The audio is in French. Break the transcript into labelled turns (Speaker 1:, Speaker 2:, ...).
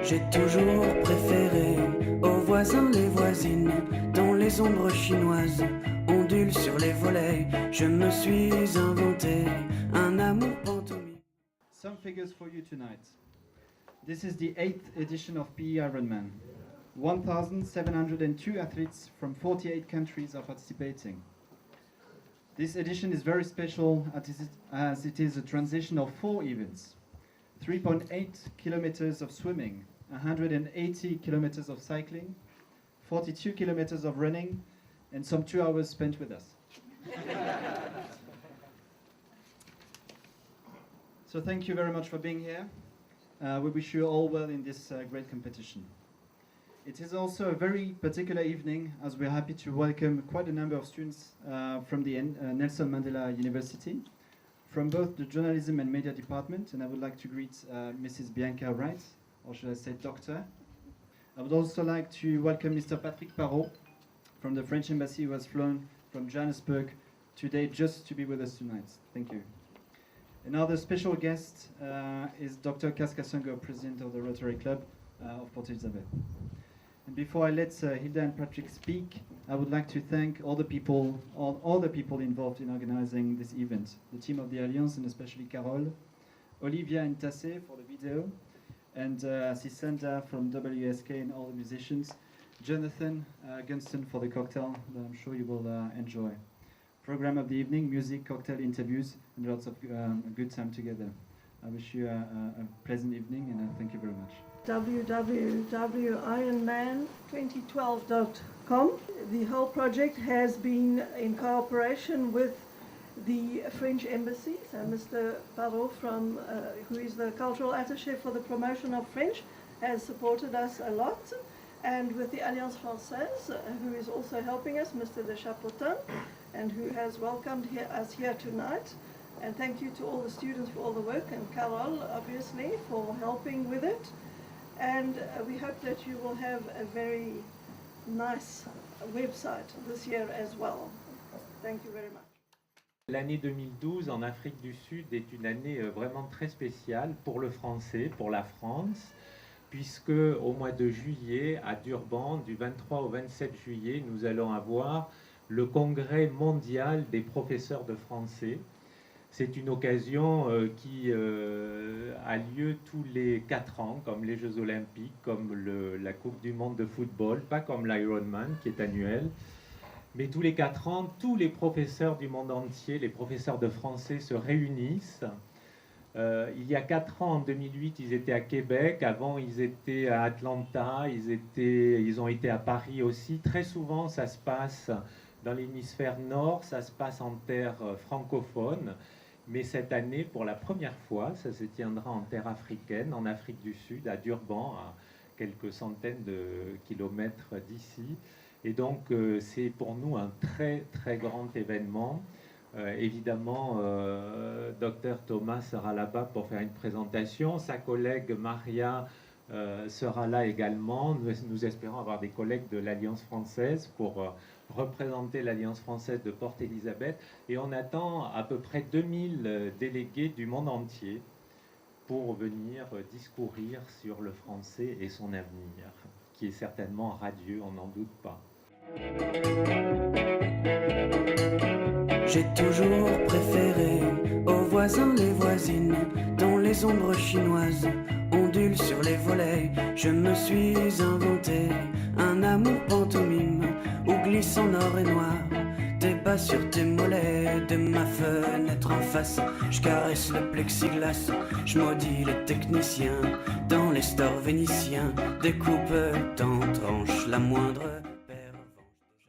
Speaker 1: J'ai toujours préféré aux voisins les voisines, dont les ombres chinoises ondulent sur les volets. Je me suis inventé un amour pantomime.
Speaker 2: Some figures for you tonight. This is the 8th edition of PE Ironman. 1,702 athletes from 48 countries are participating. This edition is very special as it is a transition of 4 events. 3.8 kilometers of swimming, 180 kilometers of cycling, 42 kilometers of running, and some 2 hours spent with us. So thank you very much for being here. We wish you all well in this great competition. It is also a very particular evening as we're happy to welcome quite a number of students from the Nelson Mandela University, from both the journalism and media department, and I would like to greet Mrs. Bianca Wright, or should I say doctor. I would also like to welcome Mr. Patrick Parot from the French Embassy, who has flown from Johannesburg today just to be with us tonight. Thank you. Another special guest is Dr. Casca Sungo, President of the Rotary Club of Port Elizabeth. And before I let Hilda and Patrick speak, I would like to thank all the people involved in organizing this event. The team of the Alliance, and especially Carole, Olivia and Tasse for the video, and Sisanda from WSK and all the musicians, Jonathan Gunston for the cocktail that I'm sure you will enjoy. Program of the evening, music, cocktail, interviews, and lots of good time together. I wish you a pleasant evening, and thank you very much.
Speaker 3: www.ironman2012.com. The whole project has been in cooperation with the French Embassy. So Mr. Parot, who is the cultural attaché for the promotion of French, has supported us a lot. And with the Alliance Française, who is also helping us, Mr. de Chapotin, and who has welcomed us here tonight. And thank you to all the students for all the work, and Carole, obviously, for helping with it. And we hope that you will have a very nice website this year as well. Thank you very much.
Speaker 4: L'année 2012 en Afrique du Sud est une année vraiment très spéciale pour le français, pour la France, puisque au mois de juillet, à Durban, du 23 au 27 juillet, nous allons avoir le congrès mondial des professeurs de français. C'est une occasion qui a lieu tous les 4 ans, comme les Jeux Olympiques, comme la Coupe du Monde de football, pas comme l'Ironman qui est annuel. Mais tous les 4 ans, tous les professeurs du monde entier, les professeurs de français se réunissent. Il y a 4 ans, en 2008, ils étaient à Québec. Avant, ils étaient à Atlanta. Ils ont été à Paris aussi. Très souvent, ça se passe dans l'hémisphère nord, ça se passe en terre francophone. Mais cette année, pour la première fois, ça se tiendra en terre africaine, en Afrique du Sud, à Durban, à quelques centaines de kilomètres d'ici. Et donc, c'est pour nous un très, très grand événement. Évidemment, Dr Thomas sera là-bas pour faire une présentation. Sa collègue Maria sera là également. Nous espérons avoir des collègues de l'Alliance française pour représenter l'Alliance française de Port Elizabeth. Et on attend à peu près 2000 délégués du monde entier pour venir discourir sur le français et son avenir, qui est certainement radieux, on n'en doute pas.
Speaker 1: J'ai toujours préféré aux voisins les voisines, dont les ombres chinoises ondulent sur les volets. Je me suis inventé un amour pantomime où glisse en or et noir tes bas sur tes mollets. De ma fenêtre en face, je caresse le plexiglas, je maudis les techniciens dans les stores vénitiens. Découpe, t'en tranche la moindre